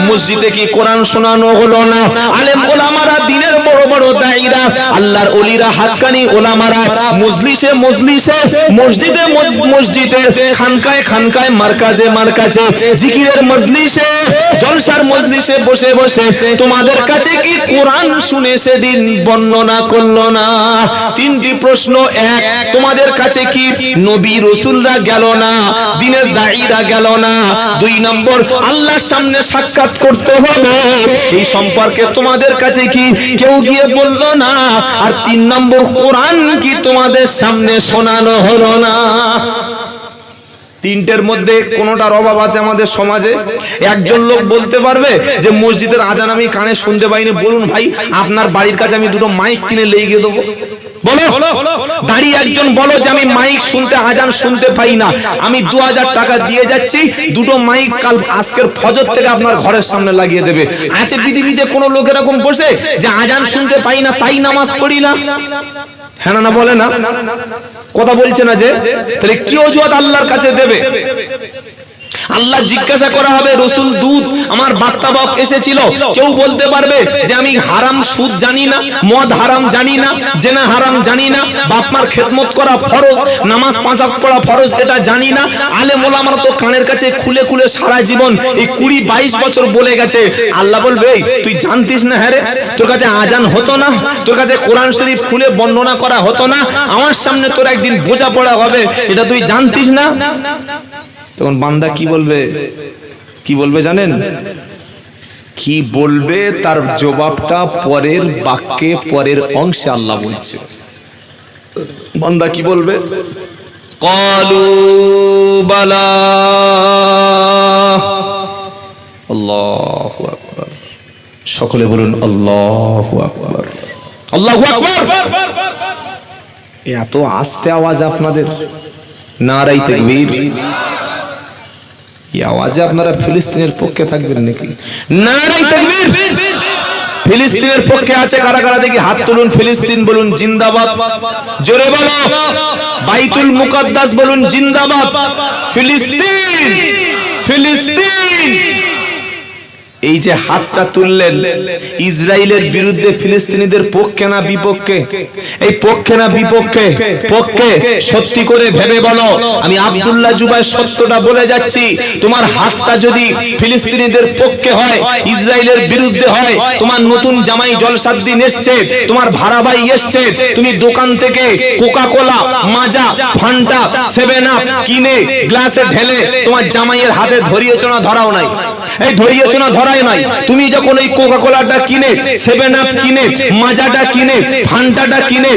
মসজিদে কি কোরআন শোনানো হলো না? আলেম ওলামারা, দিনের বড় বড় দায়ীরা, আল্লাহর ওলিরা, হাক্কানি ওলামারা মজলিসে মজলিসে, মসজিদে মসজিদে, খানকায় খানকায়, মারকাজে মারকাজে, জিকিরের মজলিসে, জলসার মজলিসে বসে বসে তোমাদের কাছে কি কোরআন শুনে সেদিন বর্ণনা করলো না? তিনটি প্রশ্ন। এক, তোমাদের কাছে কি নবী রাসূলরা গেল না? দিনের দায়ীরা গেল না? দুই নম্বর, আল্লাহর সামনে সাক্ষাৎ করতে হবে, এই সম্পর্কে তোমাদের কাছে কি কেউ গিয়ে বলল না? আর তিন নম্বর, কোরআন কি তোমাদের সামনে শোনানো হলো না? তিনটের মধ্যে কোনটার অভাব আছে আমাদের সমাজে? একজন লোক বলতে পারবে যে মসজিদের আজান আমি কানে শুনতে পাইনি, বলুন ভাই আপনার বাড়ির কাছে আমি দুটো মাইক কিনে লেগে দেবো? বলো, দাঁড়িয়ে একজন বলো যে আমি মাইক শুনতে, আজান শুনতে পাই না, আমি 2000 টাকা দিয়ে যাচ্ছি, দুটো মাইক কাল আজকের ফজর থেকে আপনার ঘরের সামনে লাগিয়ে দেবে। আছে পৃথিবীতে কোন লোক এরকম বসে যে আজান শুনতে পাই না তাই নামাজ পড়ি না? হ্যাঁ না বলে না? কথা বলছে না যে? তাহলে কি অজুহাত আল্লাহর কাছে দেবে? আল্লাহ জিজ্ঞাসা করা হবে, রসুল দূত আমার বার্তাবাহক এসেছিল, কেউ বলতে পারবে যে আমি হারাম সুদ জানি না, মদ হারাম জানি না, জেনা হারাম জানি না, বাপ মার খেদমত করা ফরজ, নামাজ 5 ওয়াক্ত পড়া ফরজ এটা জানি না? আলেম ওলামারা তো কানের কাছে খুলে খুলে সারা জীবন এই 20-22 বছর বলে গেছে। আল্লাহ বলবে তুই জানতিস না? হ্যাঁ রে, তোর কাছে আজান হতো না, তোর কাছে কোরআন শরীফ খুলে বর্ণনা করা হতো না, আমার সামনে তোর একদিন বোঝা পড়া হবে, এটা তুই জানতিস না? তখন বান্দা কি বলবে? কি বলবে জানেন? কি বলবে তার জবাবটা পরের বাক্যে, পরের অংশে আল্লাহ বলছে। বান্দা কি বলবে? ক্বালু বালা। আল্লাহু আকবার। সকলে বলুন আল্লাহু আকবার। আল্লাহু আকবার। এত আস্তে আওয়াজ আপনাদের? নারায়ে তাকবীর। এই আওয়াজে আপনারা ফিলিস্তিনের পক্ষে থাকবেন নাকি? নারায়ে তাকবীর। ফিলিস্তিনের পক্ষে আছে কারা কারা দেখি হাত তুলুন। ফিলিস্তিন বলুন জিন্দাবাদ, জোরে বলো। বাইতুল মুকাদ্দাস বলুন জিন্দাবাদ। ফিলিস্তিন, ফিলিস্তিন। এই যে হাতটা তুললেন, ইসরায়েলের বিরুদ্ধে ফিলিস্তিনিদের পক্ষে না বিপক্ষে? এই পক্ষে না বিপক্ষে? পক্ষে। সত্যি করে ভেবে বলো। আমি আব্দুল্লাহ জুবাই সত্যটা বলে যাচ্ছি, তোমার হাতটা যদি ফিলিস্তিনিদের পক্ষে হয়, ইসরায়েলের বিরুদ্ধে হয়, তোমার নতুন জামাই জলসাদ্দিন এসছে, তোমার ভাড়া ভাই এসছে, তুমি দোকান থেকে কোকা কোলা, মাজা, ফান্টা, 7 আপ কিনে গ্লাসে ঢেলে তোমার জামাইয়ের হাতে ধরিয়েছো না? ধরাও নাই। এই ধরিয়েছো না? ধরাই নাই। তুমি যখন ওই কোকা কোলাটা কিনে, 7 আপ কিনে, মাজাটা কিনে, ফান্টাটা কিনে,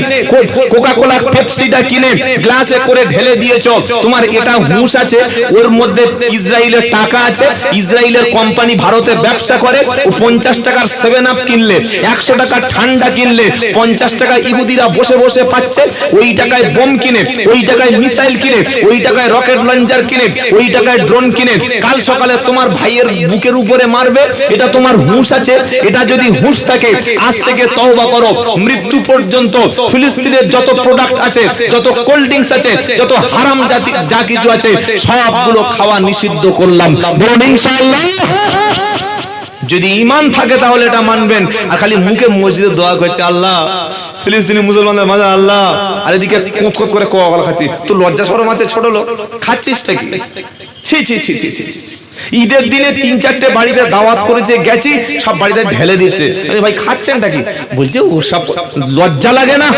কোকা কোলা পেপসিটা কিনে গ্লাসে করে ঢেলে দিয়েছো, তোমার এটা হুঁশ আছে ওর মধ্যে ইসরায়েলের টাকা আছে, ইসরায়েলের কোম্পানি ভারতে ব্যবসা করে, ও 50 টাকার 7 আপ কিনলে, 100 টাকার ঠান্ডা কিনলে, 50 টাকা ইহুদিরা বসে বসে পাচ্ছে, ওই টাকায় বোম কিনে, ওই টাকায় মিসাইল কিনে, ওই টাকায় রকেট লঞ্চার কিনে, ওই টাকায় ড্রোন কিনে কাল সকালে তোমার ভাইয়ের বুকের উপরে মারবে। এটা তোমার হুঁশ আছে? এটা যদি হুঁশ থাকে আজ থেকে তওবা করো। মৃত্যু পর্যন্ত ফিলিস্তিনের যত প্রোডাক্ট আছে, যত কোল্ড ড্রিঙ্কস আছে, যত হারাম জাতি যা কিছু আছে, সবগুলো খাওয়া নিষিদ্ধ করলাম। বলুন ইনশাআল্লাহ। যদি ঈমান থাকে তাহলে এটা মানবেন। আর খালি মুখে মসজিদে দোয়া করছে আল্লাহ ফিলিস্তিনি মুসলমানদের মাঝে আল্লাহ, আর এদিকে কোঁত কোঁত করে কোয়া গলা খাচ্ছি। তুই লজ্জা শরম আছে? ছোট লোক খাচ্ছিসটা কি? ছি ছি ছি ছি ছি। ঈদের দিনে 3-4টে বাড়িতে দাওয়াত করেছে, গেছি, সব বাড়িতে ঢেলে দিচ্ছে। ভাই খাচ্ছেনটা কি? বলছে ও সব লজ্জা লাগে না?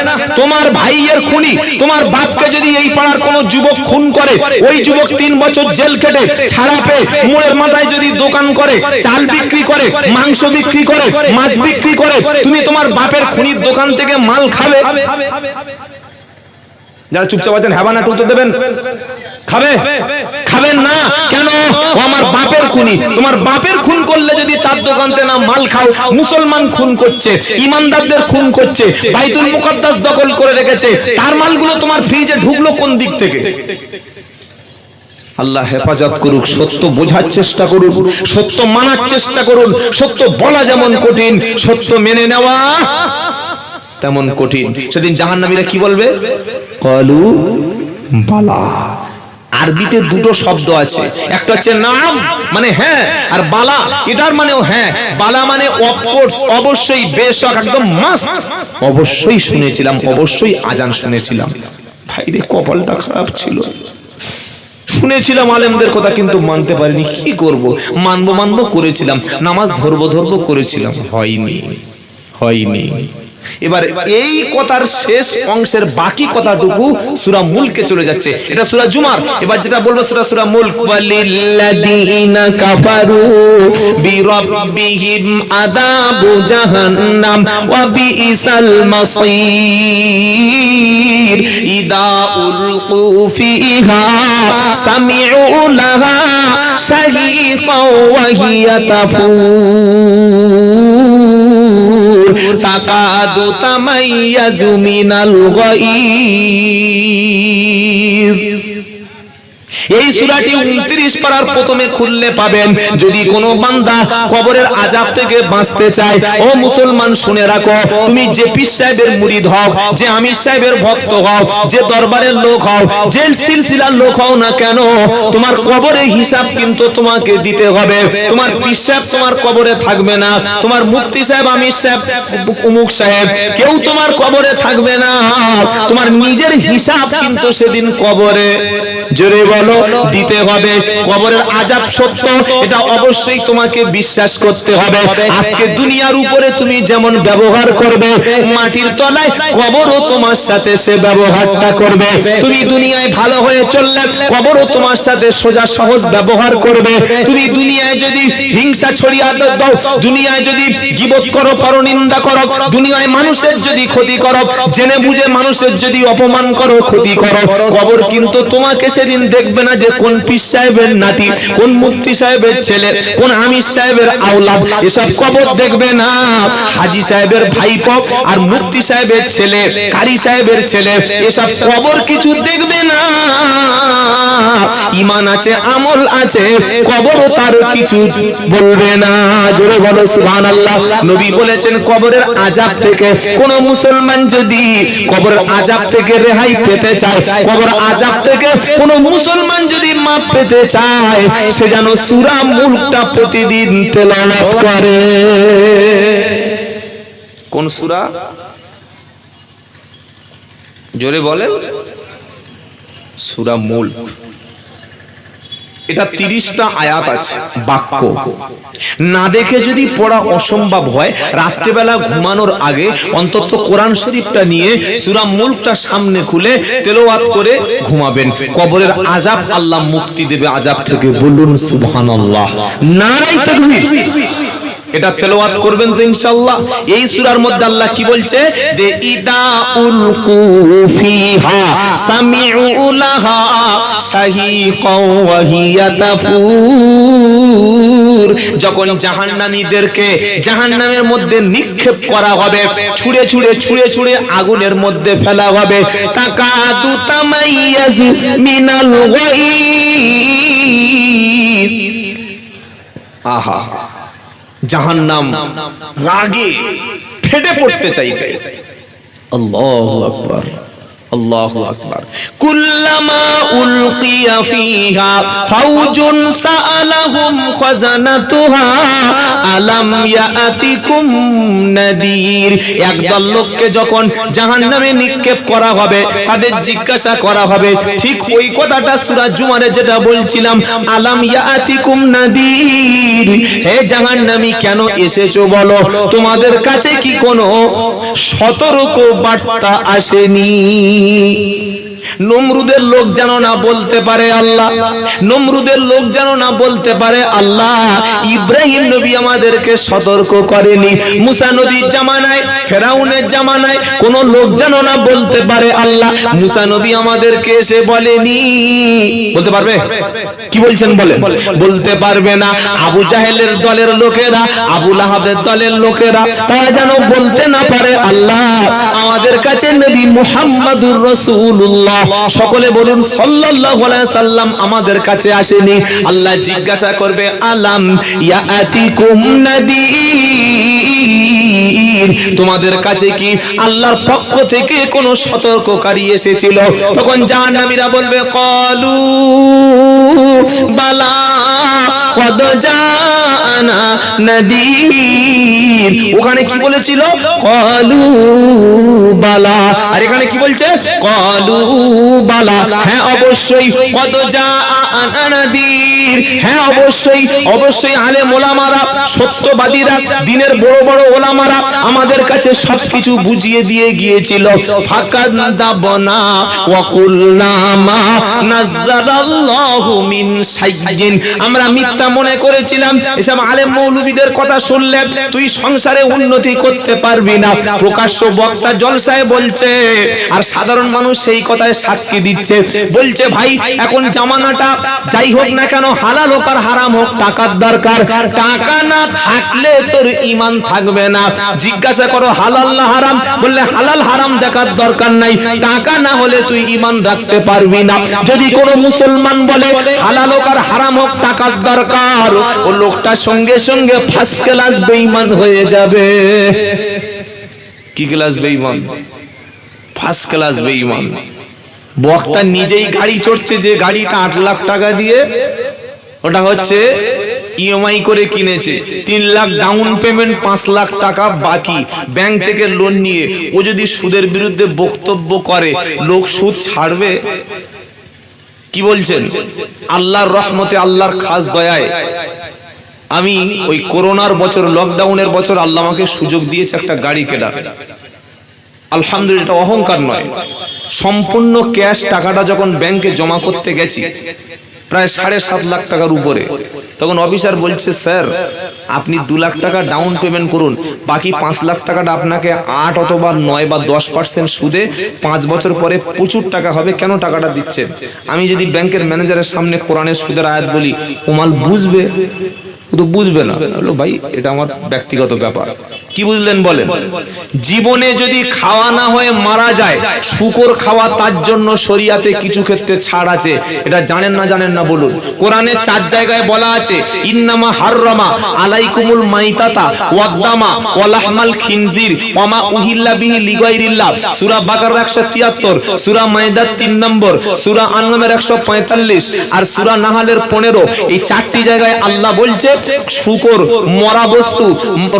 তোমার ভাইয়ের খুনি, তোমার বাপকে যদি এই পাড়ার কোন যুবক খুন করে, ওই যুবক 3 বছর জেল খেটে ছাড়া পেয়ে মোড়ের মাথায় যদি দোকান করে, চাল বিক্রি করে, মাংস বিক্রি করে, মাছ বিক্রি করে, তুমি তোমার বাপের খুনির দোকান থেকে মাল খাবে? যারা চুপচাপ আছেন হ্যাঁ বা না উত্তর দেবেন। খাবে? খাবেন না। কেন? ও আমার বাপের খুনি। তোমার বাপের খুন করলে যদি তার দোকানতে না মাল খাও, মুসলমান খুন করছে, ইমানদারদের খুন করছে, বাইতুল মুকাদ্দাস দখল করে রেখেছে, তার মালগুলো তোমার ফ্রিজে ঢুকলো কোন দিক থেকে? আল্লাহ হেফাজত করুক। সত্য বোঝার চেষ্টা করুন, সত্য মানার চেষ্টা করুন। সত্য বলা যেমন কঠিন, সত্য মেনে নেওয়া তেমন কঠিন। সেদিন জাহান্নামীরা কি বলবে? ক্বালু বালা। আরবিতে দুটো শব্দ আছে, একটা হচ্ছে নাম মানে হ্যাঁ, আর বালা এটার মানেও হ্যাঁ। বালা মানে অফ কোর্স, অবশ্যই, বেশক, একদম মাস্ট, অবশ্যই শুনেছিলাম, অবশ্যই আজান শুনেছিলাম। ভাইরে কপালটা খারাপ ছিল, শুনেছিলাম আলেমদের কথা কিন্তু মানতে পারিনি। কি করব? মানবো মানবো করেছিলাম, নামাজ ধরবো ধরবো করেছিলাম, হয়নি হয়নি। এবার এই কথার শেষ অংশের বাকি কথাটুকু সূরা মুলকে চলে যাচ্ছে। এটা সূরা জুমার। এবার যেটা বলবো সেটা সূরা মুলক। ওয়ালিল্লাযীনা কাফারু বিরাব্বিহিম আযাবু জাহান্নাম ওয়া বিইসাল মাসীর ইদা উলকু ফিহা সামিউ লাহা শাহীকাও ওয়া হিয়া তাফুর তাকাদু তামাইয়াজু মিনাল গায়জ। এই সূরাটি 29 পারার প্রথমে খুললে পাবেন। যদি কোনো বান্দা কবরের আযাব থেকে বাঁচতে চায়, ও মুসলমান শুনে রাখো, তুমি যে পীর সাহেবের মুরিদ হও, যে আমির সাহেবের ভক্ত হও, যে দরবারের লোক হও, যে সিলসিলার লোক হও না কেন, তোমার কবরে হিসাব কিন্তু তোমাকে দিতে হবে। তোমার পীর সাহেব তোমার কবরে থাকবে না, তোমার মুফতি সাহেব, আমির সাহেব, অমুক সাহেব, কেউ তোমার কবরে থাকবে না। তোমার নিজের হিসাব কিন্তু সেদিন কবরে, জোরে বলো, দিতে হবে। কবরের আযাব সত্য, এটা অবশ্যই তোমাকে বিশ্বাস করতে হবে। আজকে দুনিয়ার উপরে তুমি যেমন ব্যবহার করবে, মাটির তলায় কবরও তোমার সাথে সে ব্যবহারটা করবে। তুমি দুনিয়ায় ভালো হয়ে চললে কবরও তোমার সাথে সোজা সহজ ব্যবহার করবে। তুমি দুনিয়ায় যদি হিংসা ছড়িয়ে দাও, দুনিয়ায় যদি গীবত করো, পরনিন্দা করো, দুনিয়ায় মানুষের যদি ক্ষতি করো, জেনে বুঝে মানুষের যদি অপমান করো, ক্ষতি করো, কবর কিন্তু তোমাকে সেদিন দেখবে দেখবে না যে কোন পীর সাহেবের নাতি, কোন মুফতি সাহেবের ছেলে, কোন আমির সাহেবের আওলাদ, এসব কবর দেখবে না। হাজী সাহেবের ভাইপো আর মুফতি সাহেবের ছেলে, কারি সাহেবের ছেলে, এসব কবর কিছু দেখবে না। ঈমান আছে, আমল আছে, কবরও তার কিছু বলবে না। জোরে বলো সুবহানাল্লাহ। নবী বলেছেন কবরের আযাব থেকে কোন মুসলমান যদি কবরের আযাব থেকে রেহাই পেতে চায়, কবর আযাব থেকে কোন মুসলমান যদি মাপ পেতে চায়, সে যেন সূরা মুলকটা প্রতিদিন তেলাওয়াত করে। কোন সূরা? জোরে বলেন। সূরা মুলক। এটা 30টা আয়াত আছে, বাক্য। না দেখে যদি পড়া অসম্ভব হয়, রাত্রিবেলা ঘুমানোর আগে অন্তত কোরআন শরীফটা নিয়ে সূরা মুলকটা সামনে খুলে তেলাওয়াত করে ঘুমাবেন। কবরের আযাব আল্লাহ মুক্তি দেবে আযাব থেকে। বলুন সুবহানাল্লাহ, নারায়ে তাকবীর। এটা তেলাওয়াত করবেন তো ইনশাআল্লাহ। এই সূরার মধ্যে আল্লাহ কি বলছে যে ইদা উলকু ফিহা সামিউ লাহা শাহীকাও ওয়া হিয়া তাফুর। যখন জাহান্নামীদেরকে জাহান্নামের মধ্যে নিক্ষেপ করা হবে, ছুঁড়ে ছুঁড়ে ছুঁড়ে ছুঁড়ে আগুনের মধ্যে ফেলা হবে, তাকাদু তামাইয়াজু মিনাল গায়স। আহা, জাহান্নাম রাগে ফেটে পড়তে চাইবে। আল্লাহু আকবার, আল্লাহু আকবার। কুল্লামা উলকিয়া ফিহা ফাওজুন সাআলাহুম খাজানাতুহা আলাম ইয়াতিকুম নাদির। একদল লোককে যখন জাহান্নামে নিক্ষেপ করা হবে, তাদের জিজ্ঞাসা করা হবে ঠিক ওই কথাটা সূরা জুমারে যেটা বলছিলাম, আলাম ইয়াতিকুম নাদির। হে জাহান্নামী, কেন এসেছো বলো? তোমাদের কাছে কি কোনো সতর্ক বার্তা আসেনি? নমরুদের লোক যেন না বলতে পারে আল্লাহ, নমরুদের লোক যেন না বলতে পারে আল্লাহ ইব্রাহিম নবী আমাদেরকে সতর্ক করেনি। মুসা নবীর জামানায়, ফেরাউনের জামানায় কোন লোক যেন না বলতে পারে আল্লাহ মুসা নবী আমাদেরকে এসে বলেনি। বলতে পারবে? কি বলছেন বলেন? বলতে পারবে না। আবু জাহেলের দলের লোকেরা, আবু লাহাবের দলের লোকেরা, তারা যেন বলতে না পারে আল্লাহ আমাদের কাছে নবী মুহাম্মাদুর রাসূলুল্লাহ, সকলে বলুন সাল্লাল্লাহু আলাইহি সাল্লাম আমাদের কাছে আসেনি। আল্লাহ জিজ্ঞাসা করবে আলাম ইয়াতিকুম নাদির, তোমাদের কাছে কি আল্লাহর পক্ষ থেকে কোন সতর্ককারী এসেছিল? তখন জাহান্নামীরা বলবে ক্বালু বালা কদ জাআনা নাদির। ওখানে কি বলেছিল? ক্বালু বালা। আর এখানে কি বলছে? ক্বালু বালা। হ্যাঁ অবশ্যই, কদ জাআনা নাদির। হ্যাঁ অবশ্যই, অবশ্যই আলেম ওলামারা, সত্যবাদীরা, দিনের বড় বড় ওলামারা আমাদের কাছে সবকিছু বুঝিয়ে দিয়ে গিয়েছিল। ফাকাযাবনা ওয়া কুলনা মা নাযালাল্লাহু মিন শাইইন। আমরা মিথ্যা মনে করেছিলাম। এসব আলেম মৌলবীদের কথা শুনলে তুই সংসারে উন্নতি করতে পারবি না, প্রকাশ্য বক্তা জলসায় বলছে, আর সাধারণ মানুষ সেই কথায় সাক্ষী দিচ্ছে। বলছে ভাই এখন জামানাটা যাই হোক না কেন, হালাল হোক আর হারাম হোক, টাকার দরকার। টাকা না থাকলে তোর ঈমান থাকবে না। জিজ্ঞাসা করো হালাল না হারাম, বললে হালাল হারাম দেখার দরকার নাই, টাকা না হলে তুই ঈমান রাখতে পারবি না। যদি কোনো মুসলমান বলে হালাল হোক আর হারাম হোক টাকার দরকার, ও লোকটা সঙ্গে সঙ্গে ফার্স্ট ক্লাস বেঈমান হয়ে যাবে। কি ক্লাস বেঈমান? ফার্স্ট ক্লাস বেঈমান। বক্তা নিজেই গাড়ি চড়ছে, যে গাড়িটা 8 লাখ টাকা দিয়ে, ওটা হচ্ছে ইএমআই করে কিনেছে, 3 লাখ ডাউন পেমেন্ট, 5 লাখ টাকা বাকি, ব্যাংক থেকে লোন নিয়ে। ও যদি সুদের বিরুদ্ধে বক্তব্য করে, লোক সুদ ছাড়বে? কি বলছেন? আল্লাহর রহমতে, আল্লাহর খাস দয়ায় আমি ওই করোনার বছর, লকডাউনের বছর আল্লাহ আমাকে সুযোগ দিয়েছে একটা গাড়ি কেনার। আলহামদুলিল্লাহ, এটা অহংকার নয়, সম্পূর্ণ ক্যাশ টাকাটা যখন ব্যাংকে জমা করতে গেছি, প্রায় 7.5 লাখ টাকার উপরে। তখন অফিসার বলছে, স্যার আপনি 2 লাখ টাকা ডাউন পেমেন্ট করুন, বাকি 5 লাখ টাকাটা আপনাকে 8 অথবা 9 বা 10% সুদে 5 বছর পরে প্রচুর টাকা হবে, কেন টাকাটা দিচ্ছেন? আমি যদি ব্যাংকের ম্যানেজারের সামনে কোরআনের সুদের আয়াত বলি, ও মাল বুঝবে? তো বুঝবে না। বললো, ভাই এটা আমার ব্যক্তিগত ব্যাপার। কি বুঝলেন বলেন? জীবনে যদি খাওয়া না হয়ে মারা যায়, শুকর খাওয়া তার জন্য শরীয়তে কিছু ক্ষেত্রে ছাড় আছে। এটা জানেন না বলুন। কোরআনে 4 জায়গায় বলা আছে, ইন্নামা হাররামা আলাইকুমুল মাইতাতা ওয়াদ-দামা ওয়া লাহমাল খিনজির ওয়া মা উহিল্লা বিহি লিগাইরিল্লাহ। সূরা বাকারা 173, সূরা মাইদা 3 নম্বর, সূরা আনআমের 145 আর সূরা নাহালের 15। এই 4টি জায়গায় আল্লাহ বলছে শুকর, মরা বস্তু,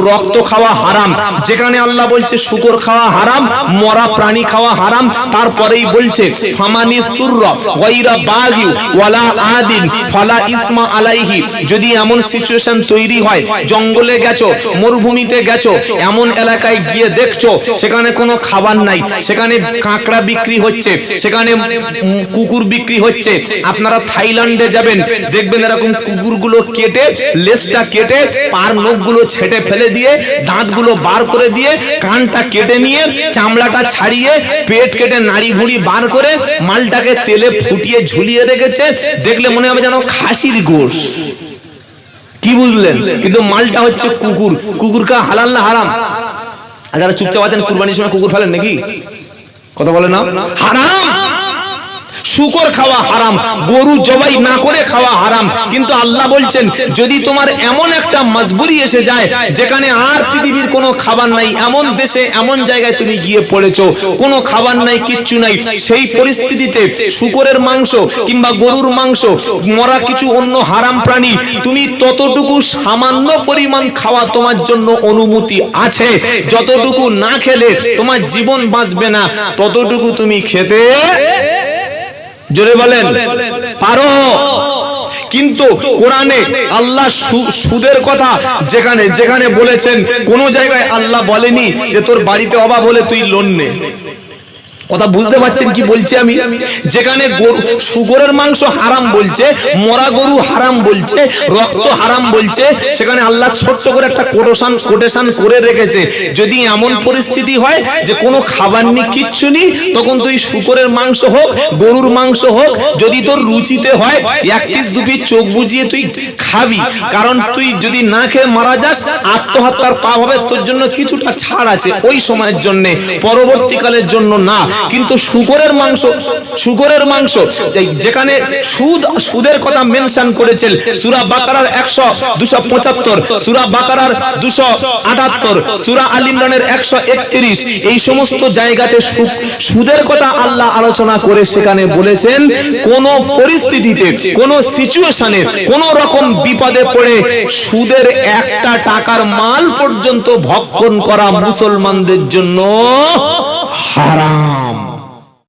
রক্ত খাওয়া হারাম। যেখানে আল্লাহ বলছে শুকর খাওয়া হারাম, মরা প্রাণী খাওয়া হারাম, তারপরেই বলছে ফামানিস্তুররা গায়রা বাগি ওয়ালা আদিন ফালা ইসমা আলাইহি। যদি এমন সিচুয়েশন তৈরি হয়, জঙ্গলে গেছো, মরুভূমিতে গেছো, এমন এলাকায় গিয়ে দেখছো সেখানে কোনো খাবার নাই, সেখানে কাঁকড়া বিক্রি হচ্ছে, সেখানে কুকুর বিক্রি হচ্ছে। আপনারা থাইল্যান্ডে যাবেন, দেখবেন এরকম কুকুরগুলো কেটে, লেজটা কেটে, পার নখগুলো ছেটে ফেলে দিয়ে, দাঁতগুলো বার করে দিয়ে, কানটা কেটে নিয়ে, চামড়াটা ছাড়িয়ে, পেট কেটে নাড়ি ভুড়ি বার করে মালটাকে তেলে ফুটিয়ে ঝুলিয়ে রেখেছে। দেখলে মনে হবে যেন খাসির গোশ। কি বুঝলেন? কিন্তু মালটা হচ্ছে কুকুর। কুকুর কা হালাল না হারাম? আর যারা চুপচাপ আছেন, কুরবানির সময় কুকুর ফেলেন নাকি? কথা বলে না? হারাম। শুকর খাওয়া হারাম, গরু জবাই না করে খাওয়া হারাম। কিন্তু আল্লাহ বলছেন, যদি তোমার এমন একটা মজবুরি এসে যায় যেখানে আর পৃথিবীর কোনো খাবার নাই, এমন দেশে এমন জায়গায় তুমি গিয়ে পড়েছো, কোনো খাবার নাই, কিচ্ছু নাই, সেই পরিস্থিতিতে শুকরের মাংস কিংবা গরুর মাংস, মরা কিছু অন্য হারাম প্রাণী, তুমি ততটুকু সামান্য পরিমাণ খাওয়া তোমার জন্য অনুমতি আছে। যতটুকু না খেলে তোমার জীবন বাঁচবে না, ততটুকু তুমি খেতে, জোরে বলেন, পারো। কিন্তু কোরআনে আল্লাহ সুদের কথা যেখানে যেখানে বলেছেন, কোন জায়গায় আল্লাহ বলেনি যে তোর বাড়িতে অভাব হলে তুই লোন নে। কথা বুঝতে পারছেন কি বলছি আমি? যেখানে শুকরের মাংস হারাম বলছে, মরা গরু হারাম বলছে, রক্ত হারাম বলছে, সেখানে আল্লাহ ছোট্ট করে একটা কোটেশন করে রেখেছে, যদি এমন পরিস্থিতি হয় যে কোনো খাবার নেই, কিচ্ছু নেই, তখন তুই শুকরের মাংস হোক, গরুর মাংস হোক, যদি তোর রুচিতে হয় 1 পিস 2 পিস চোখ বুজিয়ে তুই খাবি। কারণ তুই যদি না খেয়ে মারা যাস, আত্মহত্যার পাপ হবে। তোর জন্য কিছুটা ছাড় আছে ওই সময়ের জন্য, পরবর্তীকালের জন্য না। কিন্তু শুকরের মাংস যেখানে সুদের কথা মেনশন করেছেন, সূরা বাকারার 275, সূরা বাকারার 278, সূরা আল ইমরানের 131, এই সমস্ত জায়গাতে সুদের কথা আল্লাহ আলোচনা করে সেখানে বলেছেন, কোন পরিস্থিতিতে, কোন সিচুয়েশনে, কোন রকম বিপদে পড়ে সুদের 1 টাকার মাল পর্যন্ত ভক্ষণ করা মুসলমানদের জন্য হারাম।